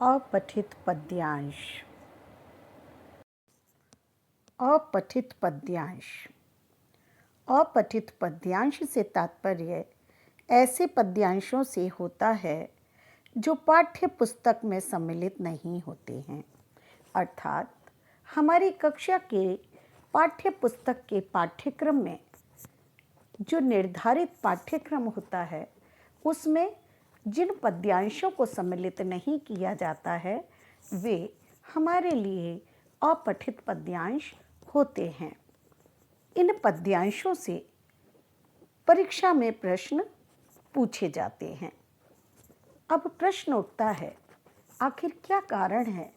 अपठित पद्यांश। अपठित पद्यांश। अपठित पद्यांश से तात्पर्य ऐसे पद्यांशों से होता है जो पाठ्य पुस्तक में सम्मिलित नहीं होते हैं, अर्थात हमारी कक्षा के पाठ्य पुस्तक के पाठ्यक्रम में जो निर्धारित पाठ्यक्रम होता है उसमें जिन पद्यांशों को सम्मिलित नहीं किया जाता है वे हमारे लिए अपठित पद्यांश होते हैं। इन पद्यांशों से परीक्षा में प्रश्न पूछे जाते हैं। अब प्रश्न उठता है, आखिर क्या कारण है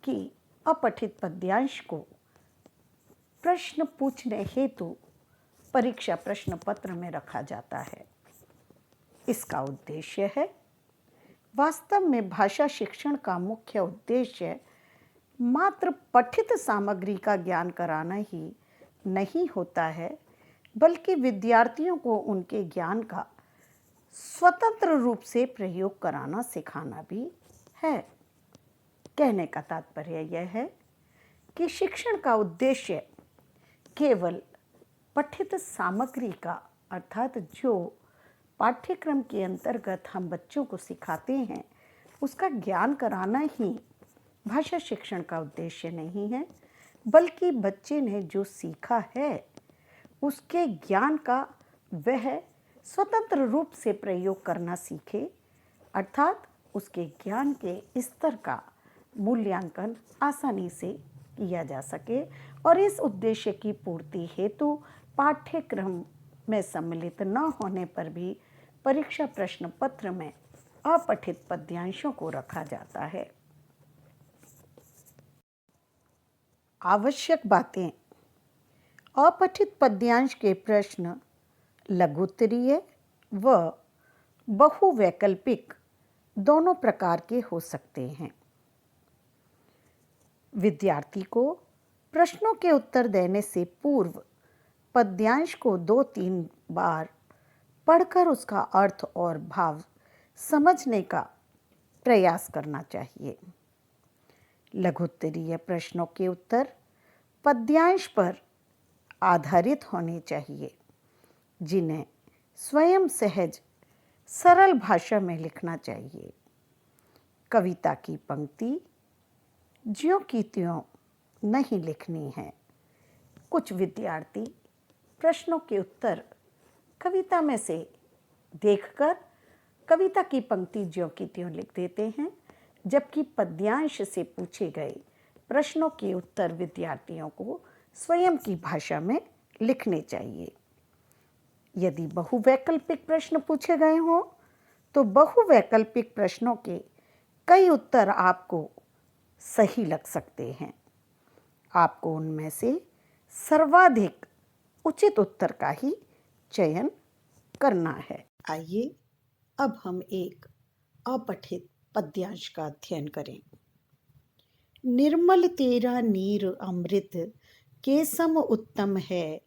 कि अपठित पद्यांश को प्रश्न पूछने हेतु परीक्षा प्रश्न पत्र में रखा जाता है? इसका उद्देश्य है, वास्तव में भाषा शिक्षण का मुख्य उद्देश्य मात्र पठित सामग्री का ज्ञान कराना ही नहीं होता है, बल्कि विद्यार्थियों को उनके ज्ञान का स्वतंत्र रूप से प्रयोग कराना सिखाना भी है। कहने का तात्पर्य यह है कि शिक्षण का उद्देश्य केवल पठित सामग्री का, अर्थात जो पाठ्यक्रम के अंतर्गत हम बच्चों को सिखाते हैं उसका ज्ञान कराना ही भाषा शिक्षण का उद्देश्य नहीं है, बल्कि बच्चे ने जो सीखा है उसके ज्ञान का वह स्वतंत्र रूप से प्रयोग करना सीखे, अर्थात उसके ज्ञान के स्तर का मूल्यांकन आसानी से किया जा सके। और इस उद्देश्य की पूर्ति हेतु पाठ्यक्रम में सम्मिलित न होने पर भी परीक्षा प्रश्न पत्र में अपठित पद्यांशों को रखा जाता है। आवश्यक बातें। अपठित पद्यांश के प्रश्न लघुत्तरीय व बहुवैकल्पिक दोनों प्रकार के हो सकते हैं। विद्यार्थी को प्रश्नों के उत्तर देने से पूर्व पद्यांश को 2-3 बार पढ़कर उसका अर्थ और भाव समझने का प्रयास करना चाहिए। लघुत्तरीय प्रश्नों के उत्तर पद्यांश पर आधारित होने चाहिए, जिन्हें स्वयं सहज सरल भाषा में लिखना चाहिए। कविता की पंक्ति ज्यों की त्यों नहीं लिखनी है। कुछ विद्यार्थी प्रश्नों के उत्तर कविता में से देखकर कविता की पंक्ति ज्यों की त्यों लिख देते हैं, जबकि पद्यांश से पूछे गए प्रश्नों के उत्तर विद्यार्थियों को स्वयं की भाषा में लिखने चाहिए। यदि बहुवैकल्पिक प्रश्न पूछे गए हों तो बहुवैकल्पिक प्रश्नों के कई उत्तर आपको सही लग सकते हैं। आपको उनमें से सर्वाधिक उचित उत्तर का ही चयन करना है। आइए अब हम एक अपठित पद्यांश का अध्ययन करें। निर्मल तेरा नीर अमृत के सम उत्तम है,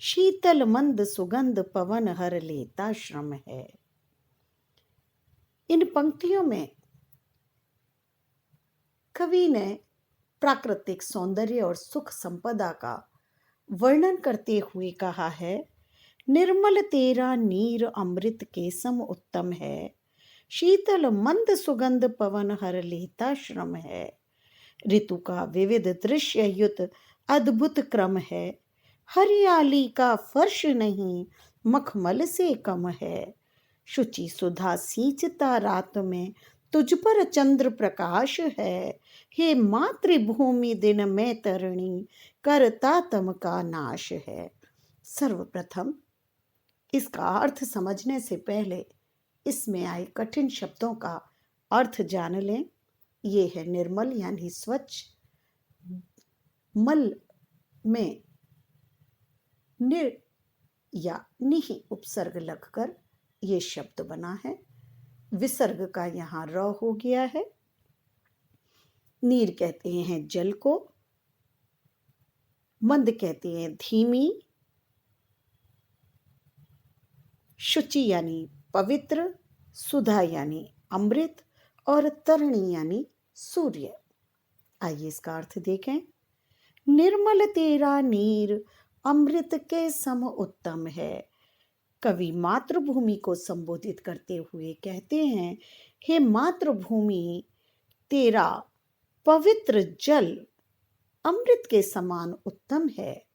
शीतल मंद सुगंध पवन हर लेता श्रम है। इन पंक्तियों में कवि ने प्राकृतिक सौंदर्य और सुख संपदा का वर्णन करते हुए कहा है, निर्मल तेरा नीर अमृत के सम उत्तम है, शीतल मंद सुगंध पवन हर लेता श्रम है। ऋतु का विविध दृश्य युत अद्भुत क्रम है, हरियाली का फर्श नहीं मखमल से कम है। शुचि सुधा सींचता रात में तुझ पर चंद्र प्रकाश है, हे मातृभूमि दिन में तरणी करता तम का नाश है। सर्वप्रथम इसका अर्थ समझने से पहले इसमें आए कठिन शब्दों का अर्थ जान लें। ये है निर्मल यानी स्वच्छ, मल में निर या निहि उपसर्ग लगकर ये शब्द बना है। विसर्ग का यहाँ र हो गया है। नीर कहते हैं जल को, मंद कहते हैं धीमी, शुचि यानी पवित्र, सुधा यानी अमृत और तरणी यानी सूर्य। आइए इसका अर्थ देखें। निर्मल तेरा नीर अमृत के सम उत्तम है। कवि मातृभूमि को संबोधित करते हुए कहते हैं, हे मातृभूमि, तेरा पवित्र जल अमृत के समान उत्तम है।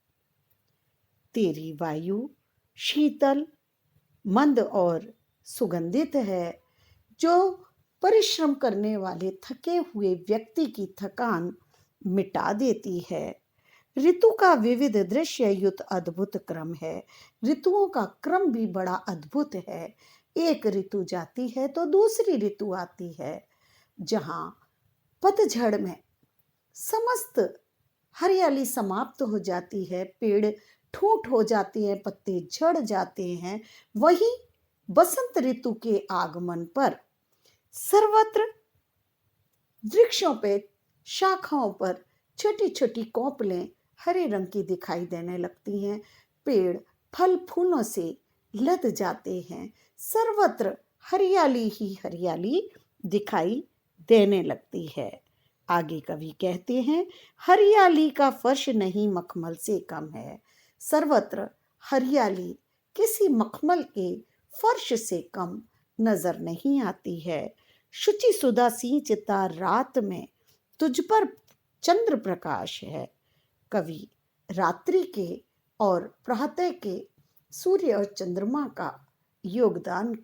तेरी वायु शीतल, मंद और सुगंधित है, जो परिश्रम करने वाले थके हुए व्यक्ति की थकान मिटा देती है। ऋतु का विविध दृश्य युक्त अद्भुत क्रम है। ऋतुओं का क्रम भी बड़ा अद्भुत है। एक ऋतु जाती है तो दूसरी ऋतु आती है। जहाँ पतझड़ में समस्त हरियाली समाप्त हो जाती है, पेड़ ठूंठ हो जाते हैं, पत्ते झड़ जाते हैं, वहीं बसंत ऋतु के आगमन पर सर्वत्र वृक्षों पे, शाखाओं पर छोटी छोटी कोपलें हरे रंग की दिखाई देने लगती हैं। पेड़ फल फूलों से लद जाते हैं। सर्वत्र हरियाली ही हरियाली दिखाई देने लगती है। आगे कवि कहते हैं, हरियाली का फर्श नहीं मखमल से कम है। सर्वत्र हरियाली किसी मखमल के फर्श से कम नजर नहीं आती है। शुचि सुधा सिंचिता रात में तुझ पर चंद्र प्रकाश है। कवि रात्रि के और प्रातः के सूर्य और चंद्रमा का योगदान,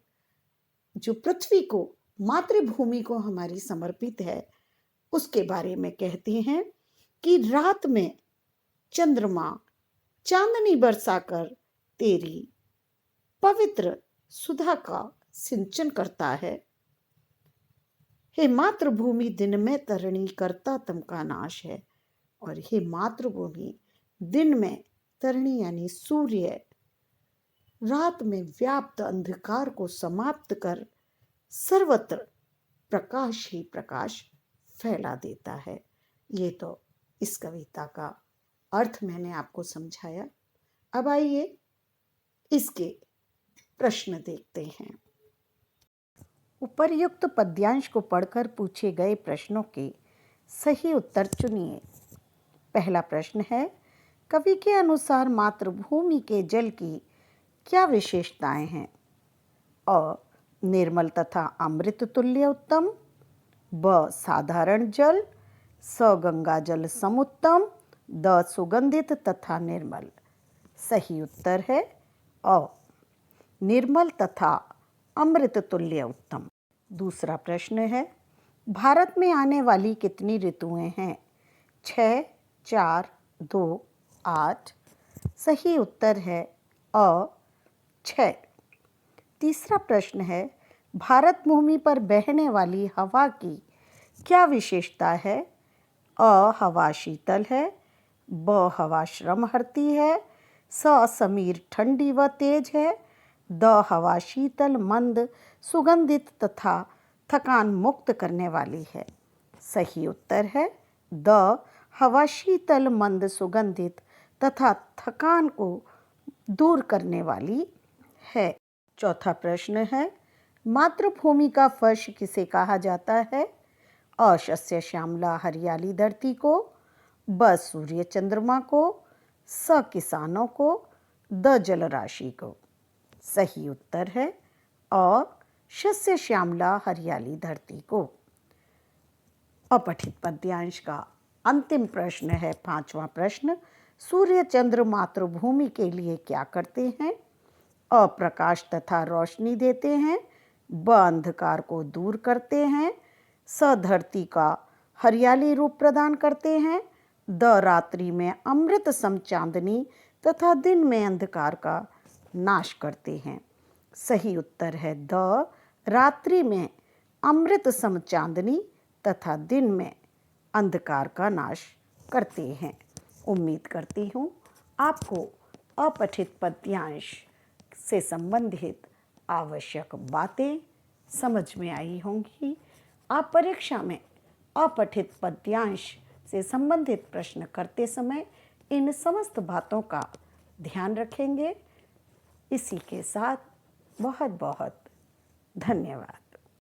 जो पृथ्वी को, मातृभूमि को हमारी समर्पित है, उसके बारे में कहते हैं कि रात में चंद्रमा चांदनी बरसाकर तेरी पवित्र सुधा का सिंचन करता है। हे मातृभूमि, दिन में तरणी करता तम का नाश है। और हे मातृभूमि, दिन में तरणी यानी सूर्य रात में व्याप्त अंधकार को समाप्त कर सर्वत्र प्रकाश ही प्रकाश फैला देता है। ये तो इस कविता का अर्थ मैंने आपको समझाया। अब आइए इसके प्रश्न देखते हैं। उपर्युक्त पद्यांश को पढ़कर पूछे गए प्रश्नों के सही उत्तर चुनिए। पहला प्रश्न है, कवि के अनुसार मातृभूमि के जल की क्या विशेषताएं हैं? अ, निर्मल तथा अमृत तुल्य उत्तम। ब, साधारण जल। स, गंगा जल समुत्तम। द, सुगंधित तथा निर्मल। सही उत्तर है अ, निर्मल तथा अमृत तुल्य उत्तम। दूसरा प्रश्न है, भारत में आने वाली कितनी ऋतुएं हैं? 6, 4, 2, 8। सही उत्तर है अ, 6। तीसरा प्रश्न है, भारत भूमि पर बहने वाली हवा की क्या विशेषता है? अ, हवा शीतल है। ब, हवा श्रम हरती है। स, समीर ठंडी व तेज है। द, हवा शीतल, मंद, सुगंधित तथा थकान मुक्त करने वाली है। सही उत्तर है द, हवा शीतल, मंद, सुगंधित तथा थकान को दूर करने वाली है। चौथा प्रश्न है, मातृभूमि का फर्श किसे कहा जाता है? अ, शस्य श्यामला हरियाली धरती को। ब, सूर्य चंद्रमा को। स, किसानों को। द, जलराशि को। सही उत्तर है अ, शस्य श्यामला हरियाली धरती को। अपठित पद्यांश का अंतिम प्रश्न है, पांचवा प्रश्न, सूर्य चंद्र मातृभूमि के लिए क्या करते हैं? अ, प्रकाश तथा रोशनी देते हैं। ब, अंधकार को दूर करते हैं। स, धरती का हरियाली रूप प्रदान करते हैं। द, रात्रि में अमृत सम चांदनी तथा दिन में अंधकार का नाश करते हैं। सही उत्तर है द, रात्रि में अमृत सम चांदनी तथा दिन में अंधकार का नाश करते हैं। उम्मीद करती हूँ आपको अपठित पद्यांश से संबंधित आवश्यक बातें समझ में आई होंगी। आप परीक्षा में अपठित पद्यांश से संबंधित प्रश्न करते समय इन समस्त बातों का ध्यान रखेंगे। इसी के साथ बहुत बहुत धन्यवाद।